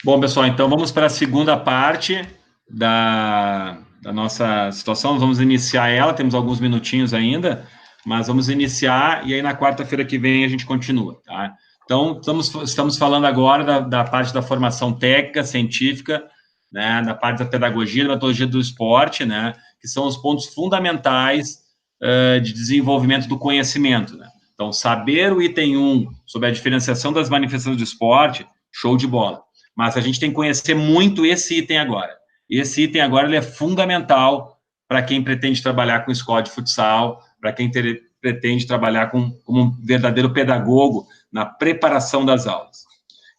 Bom, pessoal, então vamos para a segunda parte da nossa situação. Vamos iniciar ela, temos alguns minutinhos ainda, mas vamos iniciar e aí na quarta-feira que vem a gente continua, tá? Então, estamos falando agora da parte da formação técnica, científica, né, da parte da pedagogia, da metodologia do esporte, né, que são os pontos fundamentais de desenvolvimento do conhecimento, né? Então, saber o item 1 sobre a diferenciação das manifestações do esporte, show de bola. Mas a gente tem que conhecer muito esse item agora. Esse item agora ele é fundamental para quem pretende trabalhar com escola de futsal, para quem pretende trabalhar como um verdadeiro pedagogo na preparação das aulas.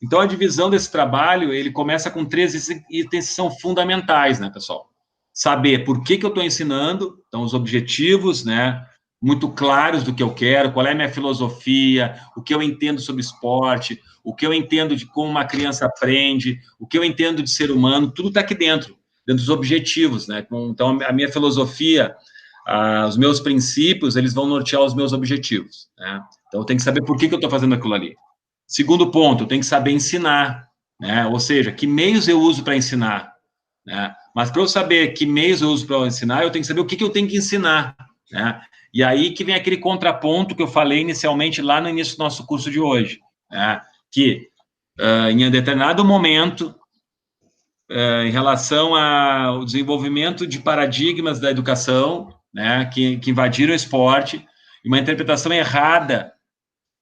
Então, a divisão desse trabalho, ele começa com 3 itens que são fundamentais, né, pessoal? Saber por que eu estou ensinando, então, os objetivos, né, muito claros do que eu quero, qual é a minha filosofia, o que eu entendo sobre esporte, o que eu entendo de como uma criança aprende, o que eu entendo de ser humano, tudo está aqui dentro dos objetivos, né? Então, a minha filosofia, os meus princípios, eles vão nortear os meus objetivos, né? Então, eu tenho que saber por que eu estou fazendo aquilo ali. Segundo ponto, eu tenho que saber ensinar, né? Ou seja, que meios eu uso para ensinar, né? Mas para eu saber que meios eu uso para ensinar, eu tenho que saber o que eu tenho que ensinar, né? E aí que vem aquele contraponto que eu falei inicialmente lá no início do nosso curso de hoje, né? Que em determinado momento, em relação ao desenvolvimento de paradigmas da educação, né, que invadiram o esporte, uma interpretação errada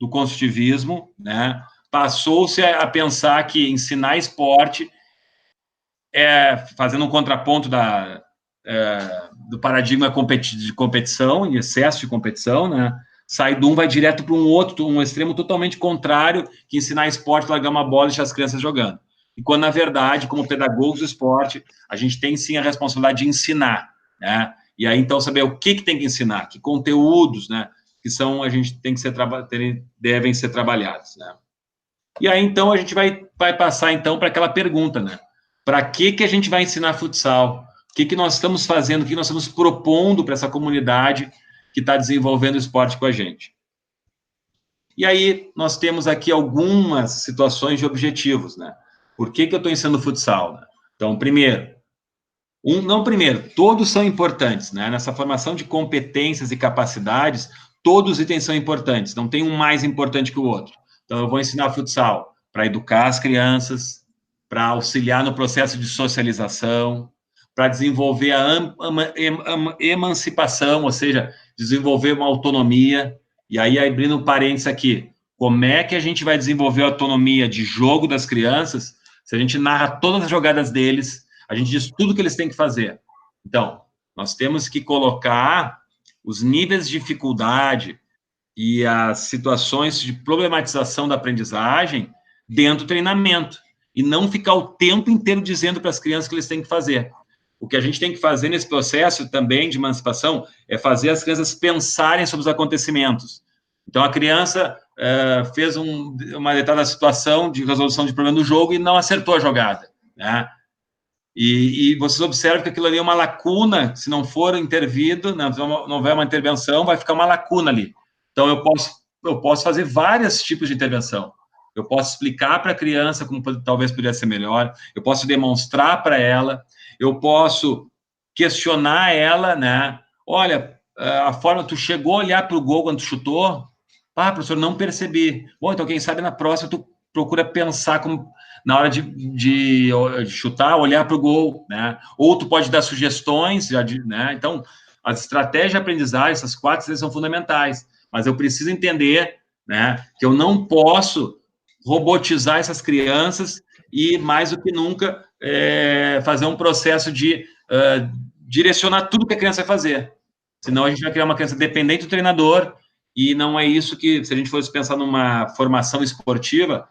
do construtivismo, né, passou-se a pensar que ensinar esporte fazendo um contraponto do paradigma de competição, em excesso de competição, né, sai de um, vai direto para um outro, um extremo totalmente contrário, que ensinar esporte, largar uma bola e deixar as crianças jogando. E quando, na verdade, como pedagogos do esporte, a gente tem, sim, a responsabilidade de ensinar, né? E aí, então, saber o que tem que ensinar, que conteúdos, né, que a gente tem que devem ser trabalhados, né? E aí, então, a gente vai passar, então, para aquela pergunta, né? Para que a gente vai ensinar futsal? O que nós estamos fazendo, o que nós estamos propondo para essa comunidade que está desenvolvendo o esporte com a gente? E aí, nós temos aqui algumas situações de objetivos, né? Por que eu estou ensinando futsal? Né? Então, todos são importantes, né? Nessa formação de competências e capacidades, todos os itens são importantes, não tem um mais importante que o outro. Então, eu vou ensinar futsal para educar as crianças, para auxiliar no processo de socialização, para desenvolver a emancipação, ou seja, desenvolver uma autonomia. E aí, abrindo um parênteses aqui, como é que a gente vai desenvolver a autonomia de jogo das crianças se a gente narra todas as jogadas deles, a gente diz tudo que eles têm que fazer? Então, nós temos que colocar os níveis de dificuldade e as situações de problematização da aprendizagem dentro do treinamento, e não ficar o tempo inteiro dizendo para as crianças que eles têm que fazer. O que a gente tem que fazer nesse processo também de emancipação é fazer as crianças pensarem sobre os acontecimentos. Então, a criança fez uma determinada situação de resolução de problema do jogo e não acertou a jogada, né? E vocês observam que aquilo ali é uma lacuna, se não for intervido, não houver uma intervenção, vai ficar uma lacuna ali. Então, eu posso fazer vários tipos de intervenção. Eu posso explicar para a criança como talvez pudesse ser melhor, eu posso demonstrar para ela, eu posso questionar ela, né? Olha, a forma, tu chegou a olhar para o gol quando tu chutou? Ah, professor, não percebi. Bom, então quem sabe na próxima tu procura pensar como na hora de chutar, olhar para o gol, né? Ou tu pode dar sugestões, né? Então, as estratégias de aprendizagem, essas 4 são fundamentais, mas eu preciso entender, né, que eu não posso robotizar essas crianças e, mais do que nunca, fazer um processo de direcionar tudo que a criança vai fazer. Senão a gente vai criar uma criança dependente do treinador, e não é isso que, se a gente fosse pensar numa formação esportiva,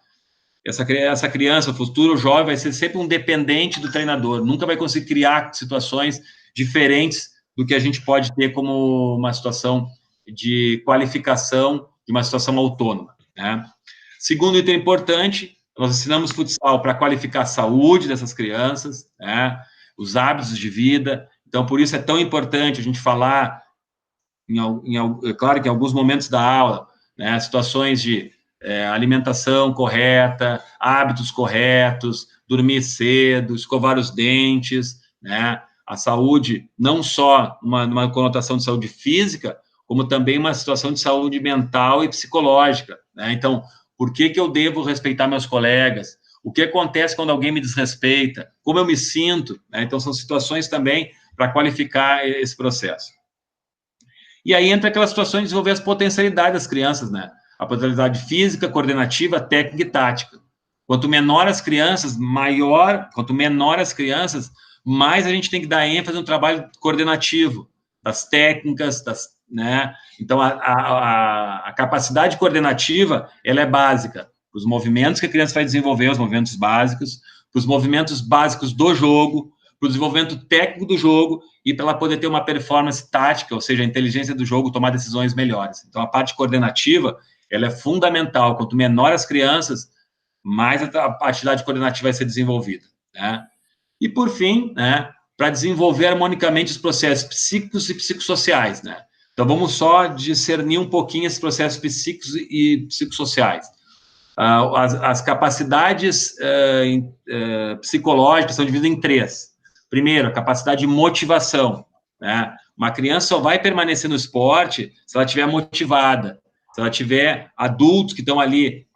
essa criança, o futuro jovem, vai ser sempre um dependente do treinador, nunca vai conseguir criar situações diferentes do que a gente pode ter como uma situação de qualificação, de uma situação autônoma, né? Segundo item importante, nós ensinamos futsal para qualificar a saúde dessas crianças, né? Os hábitos de vida. Então, por isso é tão importante a gente falar, claro que em alguns momentos da aula, né, situações de alimentação correta, hábitos corretos, dormir cedo, escovar os dentes, né? A saúde, não só uma conotação de saúde física, como também uma situação de saúde mental e psicológica, né? Então, por que eu devo respeitar meus colegas? O que acontece quando alguém me desrespeita? Como eu me sinto? Né? Então, são situações também para qualificar esse processo. E aí entra aquela situação de desenvolver as potencialidades das crianças, né? A potencialidade física, coordenativa, técnica e tática. Quanto menor as crianças, quanto menor as crianças, mais a gente tem que dar ênfase no trabalho coordenativo, das técnicas, né? Então, a capacidade coordenativa, ela é básica. Os movimentos que a criança vai desenvolver, os movimentos básicos, os movimentos básicos do jogo, para o desenvolvimento técnico do jogo e para ela poder ter uma performance tática, ou seja, a inteligência do jogo, tomar decisões melhores. Então, a parte coordenativa, ela é fundamental. Quanto menor as crianças, mais a atividade coordenativa vai ser desenvolvida, né? E, por fim, né, para desenvolver harmonicamente os processos psíquicos e psicossociais, né? Então, vamos só discernir um pouquinho esses processos psíquicos e psicossociais. As capacidades psicológicas são divididas em 3. Primeiro, a capacidade de motivação, né? Uma criança só vai permanecer no esporte se ela estiver motivada, se ela tiver adultos que estão ali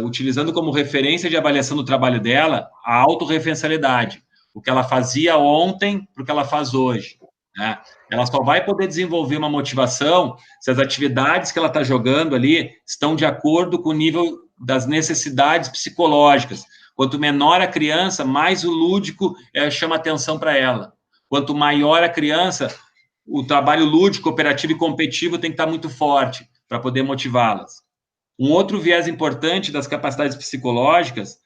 utilizando como referência de avaliação do trabalho dela a autorreferencialidade, o que ela fazia ontem para o que ela faz hoje, né? Ela só vai poder desenvolver uma motivação se as atividades que ela está jogando ali estão de acordo com o nível das necessidades psicológicas. Quanto menor a criança, mais o lúdico chama atenção para ela. Quanto maior a criança, o trabalho lúdico, cooperativo e competitivo tem que estar muito forte para poder motivá-las. Um outro viés importante das capacidades psicológicas,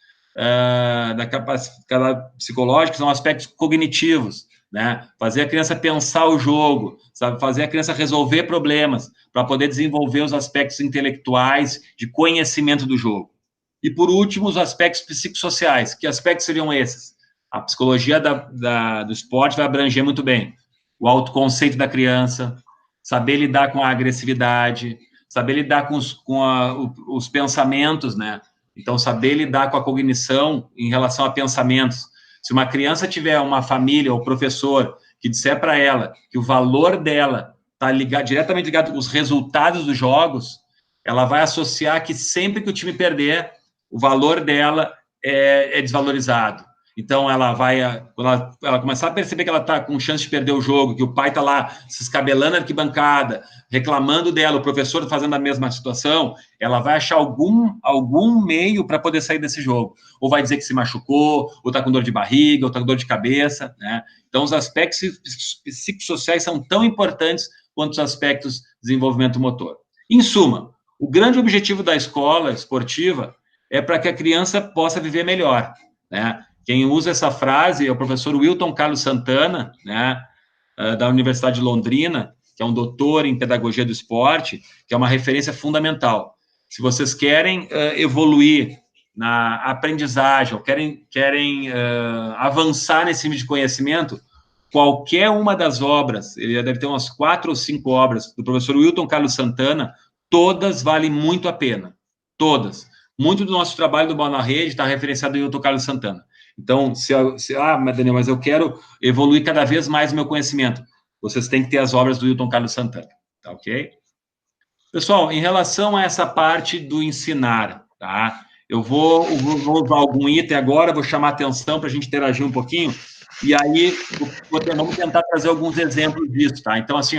são aspectos cognitivos, né? Fazer a criança pensar o jogo, sabe? Fazer a criança resolver problemas, para poder desenvolver os aspectos intelectuais de conhecimento do jogo. E, por último, os aspectos psicossociais. Que aspectos seriam esses? A psicologia do esporte vai abranger muito bem o autoconceito da criança, saber lidar com a agressividade, saber lidar com os pensamentos, né? Então, saber lidar com a cognição em relação a pensamentos. Se uma criança tiver uma família ou professor que disser para ela que o valor dela está diretamente ligado com os resultados dos jogos, ela vai associar que sempre que o time perder, o valor dela é desvalorizado. Então, ela vai, quando ela começar a perceber que ela está com chance de perder o jogo, que o pai está lá se escabelando na arquibancada, reclamando dela, o professor fazendo a mesma situação, ela vai achar algum meio para poder sair desse jogo. Ou vai dizer que se machucou, ou está com dor de barriga, ou está com dor de cabeça, né? Então, os aspectos psicossociais são tão importantes quanto os aspectos de desenvolvimento motor. Em suma, o grande objetivo da escola esportiva é para que a criança possa viver melhor, né? Quem usa essa frase é o professor Wilton Carlos Santana, né, da Universidade de Londrina, que é um doutor em pedagogia do esporte, que é uma referência fundamental. Se vocês querem evoluir na aprendizagem, ou querem avançar nesse nível de conhecimento, qualquer uma das obras, ele deve ter umas 4 ou 5 obras, do professor Wilton Carlos Santana, todas valem muito a pena. Todas. Muito do nosso trabalho do Bola na Rede está referenciado em Wilton Carlos Santana. Então, Daniel, mas eu quero evoluir cada vez mais o meu conhecimento. Vocês têm que ter as obras do Wilton Carlos Santana, tá ok? Pessoal, em relação a essa parte do ensinar, tá? Eu vou usar algum item agora, vou chamar a atenção para a gente interagir um pouquinho, e aí vamos tentar trazer alguns exemplos disso, tá? Então, assim,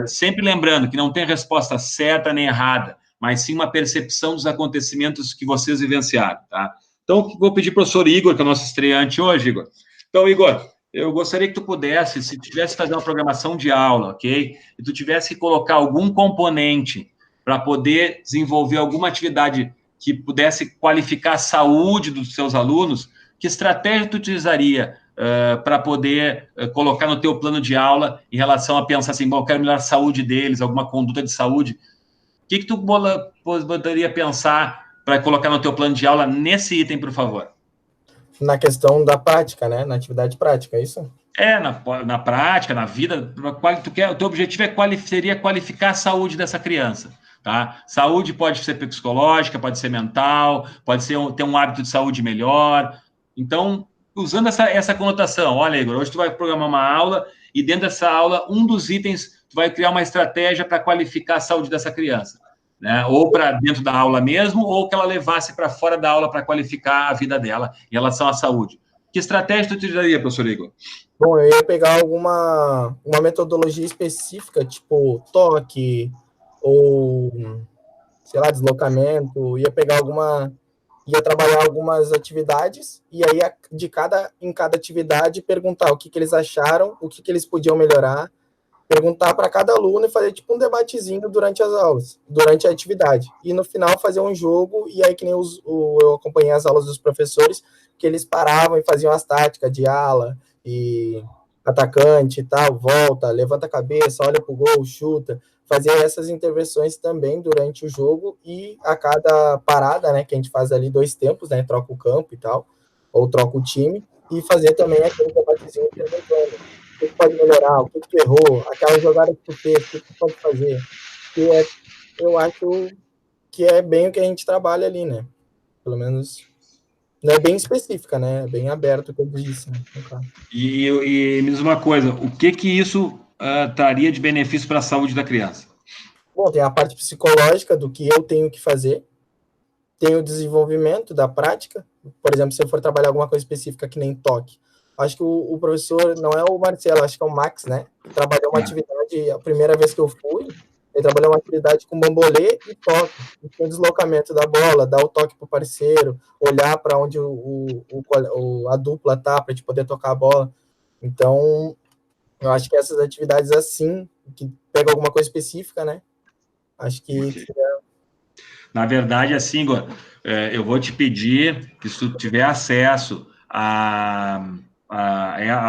sempre lembrando que não tem resposta certa nem errada, mas sim uma percepção dos acontecimentos que vocês vivenciaram, tá? Então, vou pedir para o professor Igor, que é o nosso estreante hoje, Igor. Então, Igor, eu gostaria que tu pudesse, se tu tivesse que fazer uma programação de aula, ok? E tu tivesse que colocar algum componente para poder desenvolver alguma atividade que pudesse qualificar a saúde dos seus alunos, que estratégia tu utilizaria para poder colocar no teu plano de aula em relação a pensar assim, bom, eu quero melhorar a saúde deles, alguma conduta de saúde? O que tu poderia pensar para colocar no teu plano de aula nesse item, por favor? Na questão da prática, né? Na atividade prática, é isso? Na prática, na vida, o teu objetivo seria qualificar a saúde dessa criança, tá? Saúde pode ser psicológica, pode ser mental, pode ser ter um hábito de saúde melhor, Então, usando essa conotação, olha, Igor, hoje tu vai programar uma aula e dentro dessa aula, um dos itens, tu vai criar uma estratégia para qualificar a saúde dessa criança, né? Ou para dentro da aula mesmo, ou que ela levasse para fora da aula para qualificar a vida dela em relação à saúde. Que estratégia tu utilizaria, professor Igor? Bom, eu ia pegar uma metodologia específica, tipo toque, ou, sei lá, deslocamento, ia trabalhar algumas atividades, e aí em cada atividade perguntar o que eles acharam, o que eles podiam melhorar, perguntar para cada aluno e fazer tipo um debatezinho durante as aulas, durante a atividade. E no final fazer um jogo, e aí que nem eu acompanhei as aulas dos professores, que eles paravam e faziam as táticas de ala, e atacante e tal, volta, levanta a cabeça, olha pro gol, chuta, fazer essas intervenções também durante o jogo, e a cada parada, né, que a gente faz ali 2 tempos, né, troca o campo e tal, ou troca o time, e fazer também aquele debatezinho perguntando o que pode melhorar, o que tu errou, aquela jogada que tu fez, o que tu pode fazer. Eu acho que é bem o que a gente trabalha ali, né? Pelo menos não é bem específica, né? É bem aberto o que eu disse, né? E me diz uma coisa, o que isso traria de benefício para a saúde da criança? Bom, tem a parte psicológica do que eu tenho que fazer, tem o desenvolvimento da prática, por exemplo, se eu for trabalhar alguma coisa específica que nem toque. Acho que o professor, não é o Marcelo, acho que é o Max, né? Que trabalhou uma atividade, a primeira vez que eu fui, ele trabalhou uma atividade com bambolê e toque. E tem o deslocamento da bola, dar o toque para o parceiro, olhar para onde a dupla tá, para a gente poder tocar a bola. Então, eu acho que essas atividades assim, que pega alguma coisa específica, né? Acho que Na verdade, assim, Igor, eu vou te pedir que se tu tiver acesso à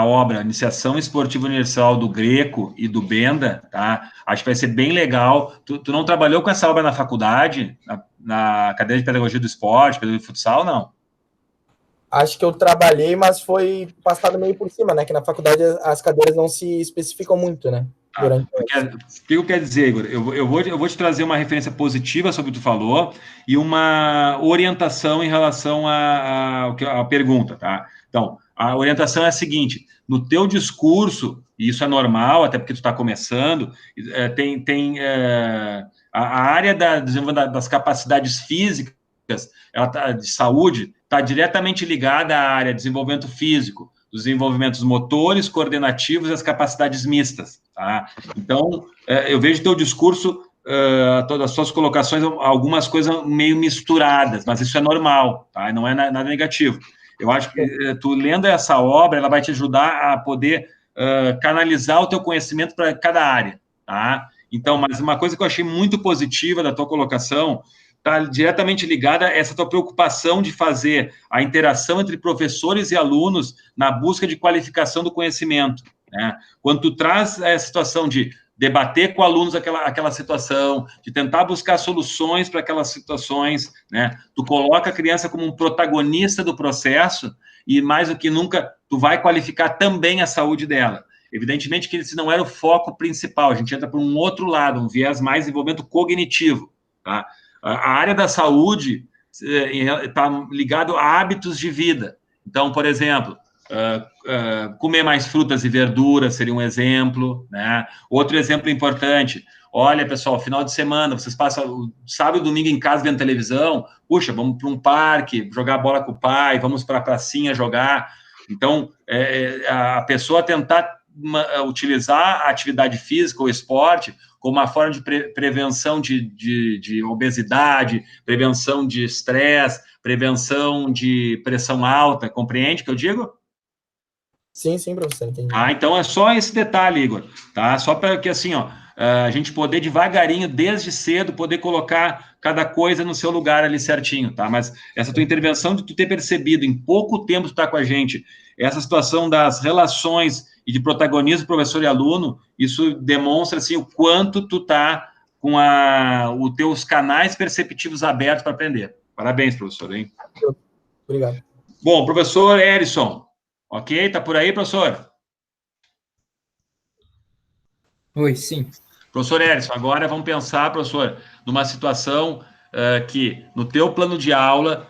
obra Iniciação Esportiva Universal do Greco e do Benda, tá? Acho que vai ser bem legal. Tu não trabalhou com essa obra na faculdade, na cadeira de Pedagogia do Esporte, Pedagogia do Futsal, não? acho que eu trabalhei, mas foi passado meio por cima, né? Que na faculdade as cadeiras não se especificam muito, né? Durante O que eu quero dizer, Igor? Eu vou te trazer uma referência positiva sobre o que tu falou e uma orientação em relação à pergunta, tá? Então, a orientação é a seguinte: no teu discurso, e isso é normal, até porque tu está começando, a área das capacidades físicas, de saúde, está diretamente ligada à área de desenvolvimento físico, dos desenvolvimentos motores, coordenativos e as capacidades mistas. Tá? Então, eu vejo teu discurso, todas as suas colocações, algumas coisas meio misturadas, mas isso é normal, tá? Não é nada negativo. Eu acho que tu lendo essa obra, ela vai te ajudar a poder canalizar o teu conhecimento para cada área. Tá? Então, mas uma coisa que eu achei muito positiva da tua colocação está diretamente ligada a essa tua preocupação de fazer a interação entre professores e alunos na busca de qualificação do conhecimento. Né? Quando tu traz essa situação de debater com alunos aquela situação, de tentar buscar soluções para aquelas situações, né? Tu coloca a criança como um protagonista do processo e, mais do que nunca, tu vai qualificar também a saúde dela. Evidentemente que esse não era o foco principal, a gente entra por um outro lado, um viés mais de desenvolvimento cognitivo, tá? A área da saúde está ligado a hábitos de vida. Então, por exemplo, comer mais frutas e verduras seria um exemplo, né? Outro exemplo importante, olha, pessoal, final de semana, vocês passam sábado e domingo em casa vendo televisão, puxa, vamos para um parque, jogar bola com o pai, vamos para a pracinha jogar. Então, a pessoa tentar utilizar a atividade física ou esporte como uma forma de prevenção de obesidade, prevenção de estresse, prevenção de pressão alta, compreende o que eu digo? Sim, sim, professor, entendi. Então é só esse detalhe, Igor, tá? Só para que assim, ó, a gente poder devagarinho, desde cedo, poder colocar cada coisa no seu lugar ali certinho, tá? Mas essa tua intervenção de tu ter percebido em pouco tempo tu tá com a gente, essa situação das relações e de protagonismo professor e aluno, isso demonstra assim o quanto tu tá com os teus canais perceptivos abertos para aprender. Parabéns, professor, hein? Obrigado. Bom, professor Erison, ok? Tá por aí, professor? Oi, sim. Professor Erison, agora vamos pensar, professor, numa situação que, no teu plano de aula,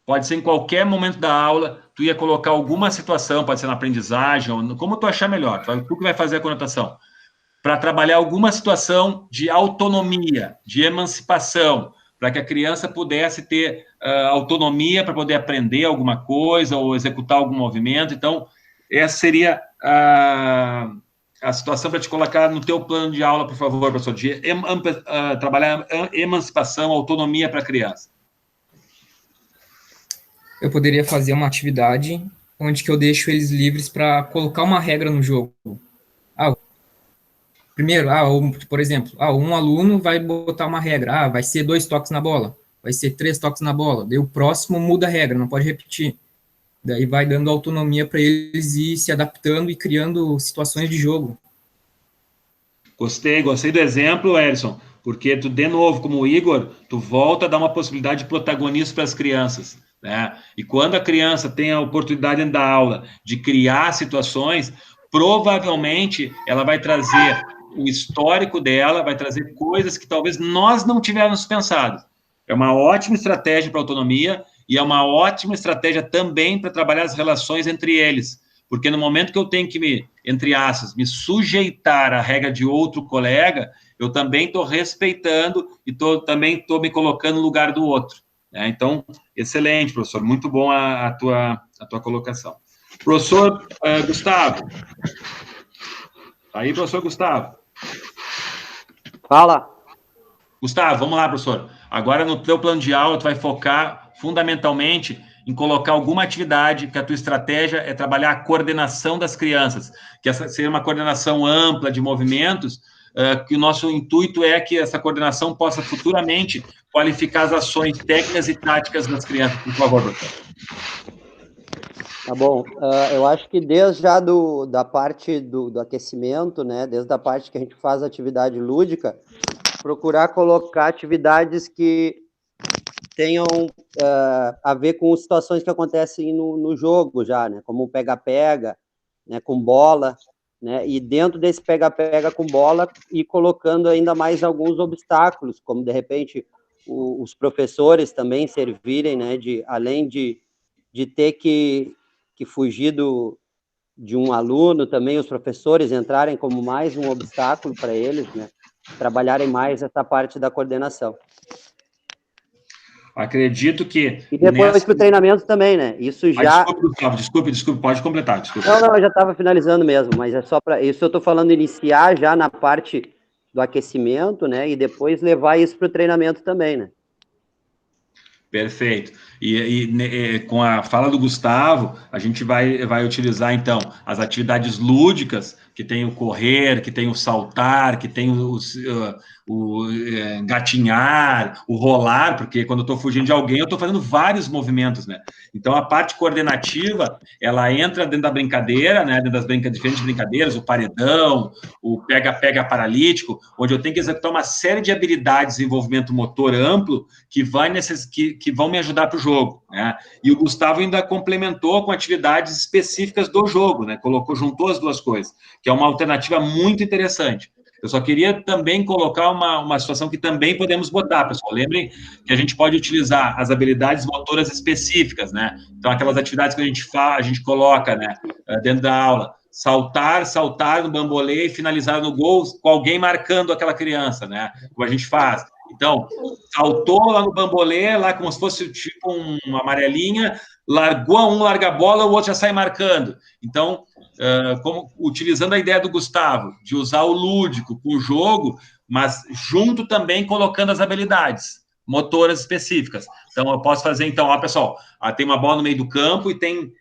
pode ser em qualquer momento da aula, tu ia colocar alguma situação, pode ser na aprendizagem, ou como tu achar melhor, tu que vai fazer a conotação, para trabalhar alguma situação de autonomia, de emancipação, para que a criança pudesse ter autonomia para poder aprender alguma coisa ou executar algum movimento. Então, essa seria a situação para te colocar no teu plano de aula, por favor, professor, de trabalhar emancipação, autonomia para a criança. Eu poderia fazer uma atividade onde que eu deixo eles livres para colocar uma regra no jogo. Primeiro, por exemplo, um aluno vai botar uma regra, vai ser 2 toques na bola, vai ser 3 toques na bola, daí o próximo muda a regra, não pode repetir. Daí vai dando autonomia para eles ir se adaptando e criando situações de jogo. Gostei do exemplo, Erison, porque tu, de novo, como o Igor, tu volta a dar uma possibilidade de protagonismo para as crianças, né? E quando a criança tem a oportunidade dentro da aula de criar situações, provavelmente ela vai trazer o histórico dela, vai trazer coisas que talvez nós não tivéssemos pensado. É uma ótima estratégia para a autonomia e é uma ótima estratégia também para trabalhar as relações entre eles, porque no momento que eu tenho que, entre aspas, me sujeitar à regra de outro colega, eu também estou respeitando e também estou me colocando no lugar do outro. Né? Então, excelente, professor, muito bom a tua colocação. Professor Gustavo. Aí, professor Gustavo. Fala. Gustavo, vamos lá, professor. Agora, no teu plano de aula, tu vai focar fundamentalmente em colocar alguma atividade, que a tua estratégia é trabalhar a coordenação das crianças, que essa seja uma coordenação ampla de movimentos, que o nosso intuito é que essa coordenação possa futuramente qualificar as ações técnicas e táticas das crianças. Por favor, professor. Tá bom. Eu acho que desde já da parte do aquecimento, né, desde a parte que a gente faz atividade lúdica, procurar colocar atividades que tenham a ver com situações que acontecem no jogo já, né, como um pega-pega, né, com bola, né, e dentro desse pega-pega com bola, ir colocando ainda mais alguns obstáculos, como, de repente, os professores também servirem, né, além de ter que fugir de um aluno, também os professores entrarem como mais um obstáculo para eles, né? Trabalharem mais essa parte da coordenação. Acredito que... E depois para o treinamento também, né? Isso já... Desculpe, pode completar, desculpe. Não, eu já estava finalizando mesmo, mas é só para... Isso eu estou falando iniciar já na parte do aquecimento, né? E depois levar isso para o treinamento também, né? Perfeito. E com a fala do Gustavo, a gente vai utilizar, então, as atividades lúdicas, que tem o correr, que tem o saltar, que tem o gatinhar, o rolar, porque quando eu estou fugindo de alguém, eu estou fazendo vários movimentos, né? Então, a parte coordenativa, ela entra dentro da brincadeira, né? Dentro das diferentes brincadeiras, o paredão, o pega-pega paralítico, onde eu tenho que executar uma série de habilidades de desenvolvimento motor amplo que vão me ajudar para o jogo, né? E o Gustavo ainda complementou com atividades específicas do jogo, né? Juntou as duas coisas, que é uma alternativa muito interessante. Eu só queria também colocar uma situação que também podemos botar, pessoal. Lembrem que a gente pode utilizar as habilidades motoras específicas, né? Então, aquelas atividades que a gente coloca, né, dentro da aula. Saltar no bambolê e finalizar no gol com alguém marcando aquela criança, né? Como a gente faz. Então, saltou lá no bambolê, lá como se fosse tipo uma amarelinha, larga a bola, o outro já sai marcando. Então, utilizando a ideia do Gustavo, de usar o lúdico com o jogo, mas junto também colocando as habilidades motoras específicas. Então, eu posso fazer, pessoal, tem uma bola no meio do campo e tem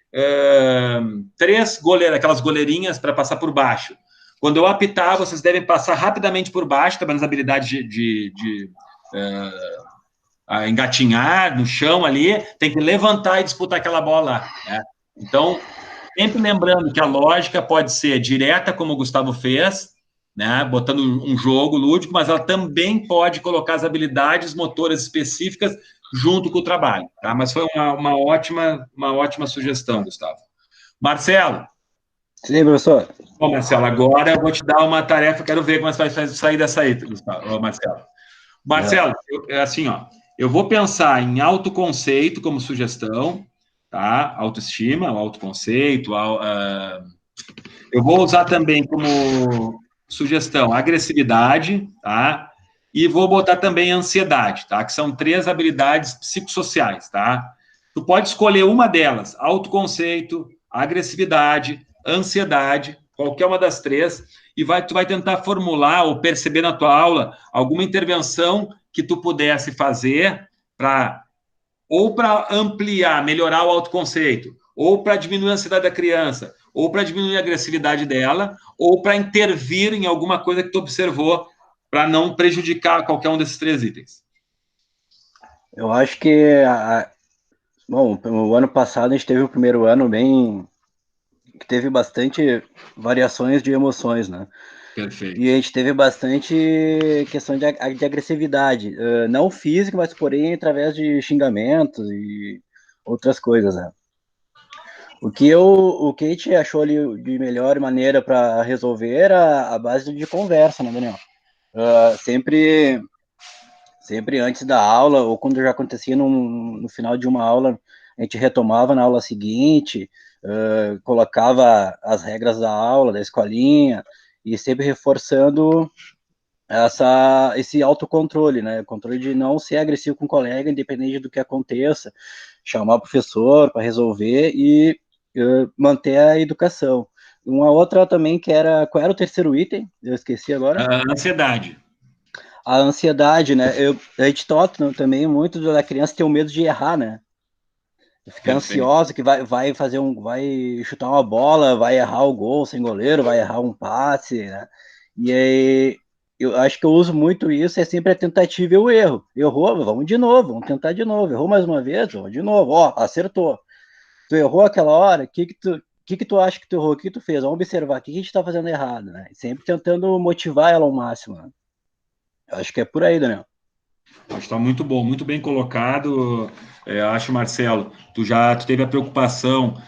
3 aquelas goleirinhas para passar por baixo. Quando eu apitar, vocês devem passar rapidamente por baixo, trabalhando as habilidades de engatinhar no chão ali, tem que levantar e disputar aquela bola, né? Então, sempre lembrando que a lógica pode ser direta, como o Gustavo fez, né, botando um jogo lúdico, mas ela também pode colocar as habilidades motoras específicas junto com o trabalho, tá? Mas foi uma ótima sugestão, Gustavo. Marcelo. Sim, professor. Bom, Marcelo, agora eu vou te dar uma tarefa, quero ver como você vai sair dessa aí, Gustavo, Marcelo. Marcelo, assim, ó, Eu vou pensar em autoconceito como sugestão, tá? Autoestima, autoconceito. Eu vou usar também como sugestão agressividade, tá? E vou botar também ansiedade, tá? Que são 3 habilidades psicossociais, tá? Tu pode escolher uma delas, autoconceito, agressividade, ansiedade, qualquer uma das 3, e tu vai tentar formular ou perceber na tua aula alguma intervenção que tu pudesse fazer para ampliar, melhorar o autoconceito, ou para diminuir a ansiedade da criança, ou para diminuir a agressividade dela, ou para intervir em alguma coisa que tu observou para não prejudicar qualquer um desses 3 itens. Eu acho que, bom, o ano passado a gente teve o primeiro ano que teve bastante variações de emoções, né? Perfeito. E a gente teve bastante questão de agressividade, não física, mas porém através de xingamentos e outras coisas, né? O que a gente achou ali de melhor maneira para resolver era a base de conversa, né, Daniel? Sempre antes da aula, ou quando já acontecia no final de uma aula, a gente retomava na aula seguinte, colocava as regras da aula, da escolinha, e sempre reforçando esse autocontrole, né? O controle de não ser agressivo com o colega, independente do que aconteça, chamar o professor para resolver e manter a educação. Uma outra também que era... Qual era o terceiro item? Eu esqueci agora. Ansiedade. A ansiedade, né? A gente toca também muito da criança ter o medo de errar, né? Ficar ansiosa que vai chutar uma bola, vai errar o gol sem goleiro, vai errar um passe, né? E aí eu acho que eu uso muito isso, é sempre a tentativa e o erro. Errou, vamos de novo, vamos tentar de novo. Errou mais uma vez, vamos de novo. Ó, acertou. Tu errou aquela hora, o que tu acha que tu errou? O que tu fez? Vamos observar, o que a gente tá fazendo errado, né? Sempre tentando motivar ela ao máximo, né? Acho que é por aí, Daniel. Acho que está muito bom, muito bem colocado. Acho, Marcelo, tu teve a preocupação,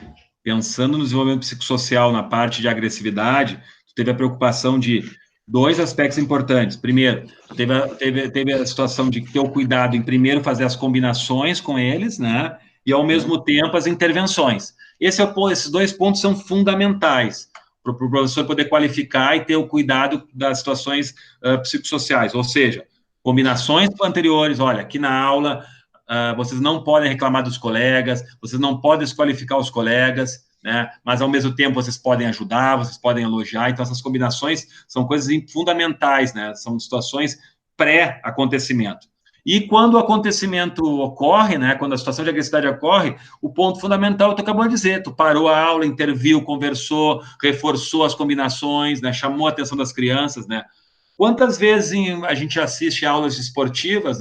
pensando no desenvolvimento psicossocial na parte de agressividade, tu teve a preocupação de 2 aspectos importantes. Primeiro, teve a situação de ter o cuidado em primeiro fazer as combinações com eles, né? E ao mesmo tempo as intervenções. Esses 2 pontos são fundamentais para o professor poder qualificar e ter o cuidado das situações psicossociais, ou seja, combinações anteriores, olha, aqui na aula, vocês não podem reclamar dos colegas, vocês não podem desqualificar os colegas, né? Mas, ao mesmo tempo, vocês podem ajudar, vocês podem elogiar, então essas combinações são coisas fundamentais, né? São situações pré-acontecimento. E quando o acontecimento ocorre, né, quando a situação de agressividade ocorre, o ponto fundamental tu acabou de dizer, tu parou a aula, interviu, conversou, reforçou as combinações, né, chamou a atenção das crianças, né? Quantas vezes a gente assiste aulas esportivas,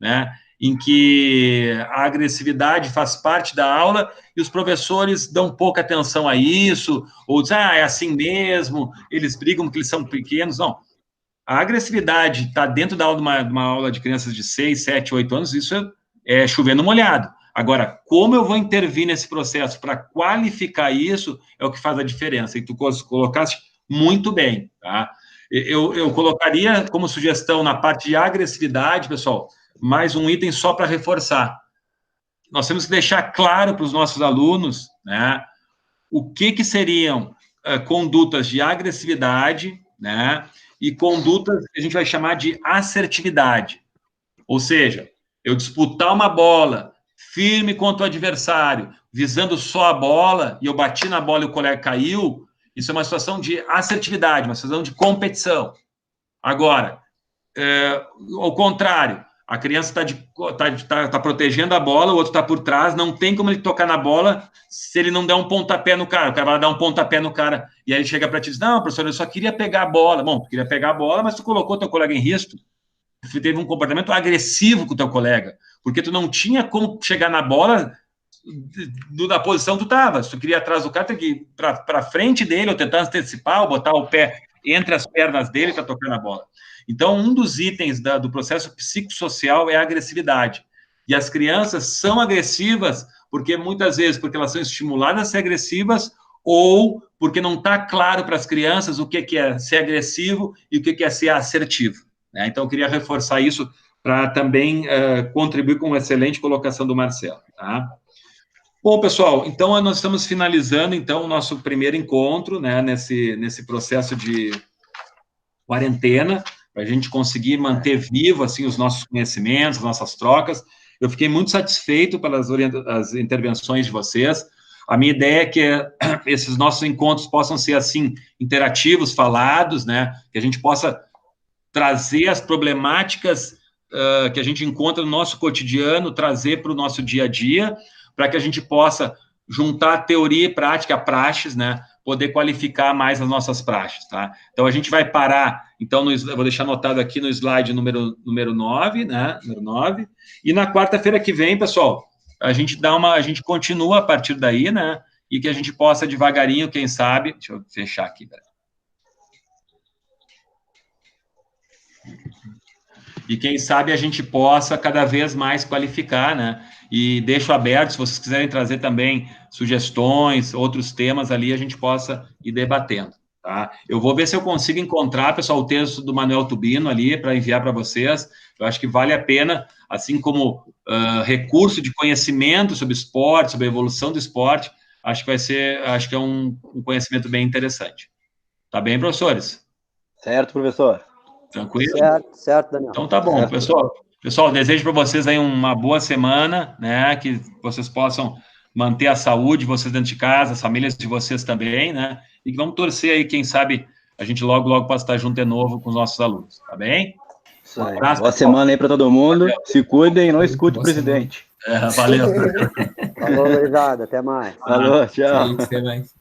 né, em que a agressividade faz parte da aula e os professores dão pouca atenção a isso, ou dizem, é assim mesmo, eles brigam porque eles são pequenos. Não. A agressividade está dentro da aula de uma aula de crianças de 6, 7, 8 anos, isso é chovendo molhado. Agora, como eu vou intervir nesse processo para qualificar isso, é o que faz a diferença. E tu colocaste muito bem, tá? Eu colocaria como sugestão na parte de agressividade, pessoal, mais um item só para reforçar. Nós temos que deixar claro para os nossos alunos, né, o que seriam condutas de agressividade, né, e condutas que a gente vai chamar de assertividade. Ou seja, eu disputar uma bola firme contra o adversário, visando só a bola, e eu bati na bola e o colega caiu, isso é uma situação de assertividade, uma situação de competição. Agora, ao contrário, a criança está protegendo a bola, o outro está por trás, não tem como ele tocar na bola se ele não der um pontapé no cara. O cara vai dar um pontapé no cara, e aí ele chega para ti e diz, não, professor, eu só queria pegar a bola. Bom, tu queria pegar a bola, mas tu colocou teu colega em risco, tu teve um comportamento agressivo com o teu colega, porque tu não tinha como chegar na bola da posição que tu estava. Se tu queria ir atrás do cara, tem que ir para frente dele, ou tentar antecipar, ou botar o pé entre as pernas dele para tocar na bola. Então, um dos itens do processo psicossocial é a agressividade. E as crianças são agressivas porque, muitas vezes, porque elas são estimuladas a ser agressivas ou porque não está claro para as crianças o que é ser agressivo e o que é ser assertivo. Né? Então, eu queria reforçar isso para também contribuir com uma excelente colocação do Marcelo, tá? Bom, pessoal, então nós estamos finalizando, então, o nosso primeiro encontro, né, nesse processo de quarentena, para a gente conseguir manter vivo, assim, os nossos conhecimentos, as nossas trocas. Eu fiquei muito satisfeito pelas as intervenções de vocês. A minha ideia é que esses nossos encontros possam ser, assim, interativos, falados, né, que a gente possa trazer as problemáticas que a gente encontra no nosso cotidiano, trazer para o nosso dia a dia, para que a gente possa juntar teoria e prática, praxes, né, poder qualificar mais as nossas praxes, tá? Então, a gente vai parar, então, eu vou deixar anotado aqui no slide número 9, né, número 9, e na quarta-feira que vem, pessoal, a gente continua a partir daí, né, e que a gente possa devagarinho, quem sabe, deixa eu fechar aqui, galera. E quem sabe a gente possa cada vez mais qualificar, né? E deixo aberto, se vocês quiserem trazer também sugestões, outros temas ali, a gente possa ir debatendo, tá? Eu vou ver se eu consigo encontrar, pessoal, o texto do Manuel Tubino ali, para enviar para vocês. Eu acho que vale a pena, assim como recurso de conhecimento sobre esporte, sobre a evolução do esporte, acho que é um conhecimento bem interessante. Tá bem, professores? Certo, professor. Tranquilo? Certo, Daniel. Então tá bom, certo. Pessoal, desejo para vocês aí uma boa semana, né? Que vocês possam manter a saúde, vocês dentro de casa, as famílias de vocês também, né? E que vamos torcer aí, quem sabe a gente logo possa estar junto de novo com os nossos alunos, tá bem? Isso aí. Boa semana aí para todo mundo. Valeu. Se cuidem e não escute o presidente. Valeu. Falou, Luizada. Até mais. Falou, tchau. Até mais.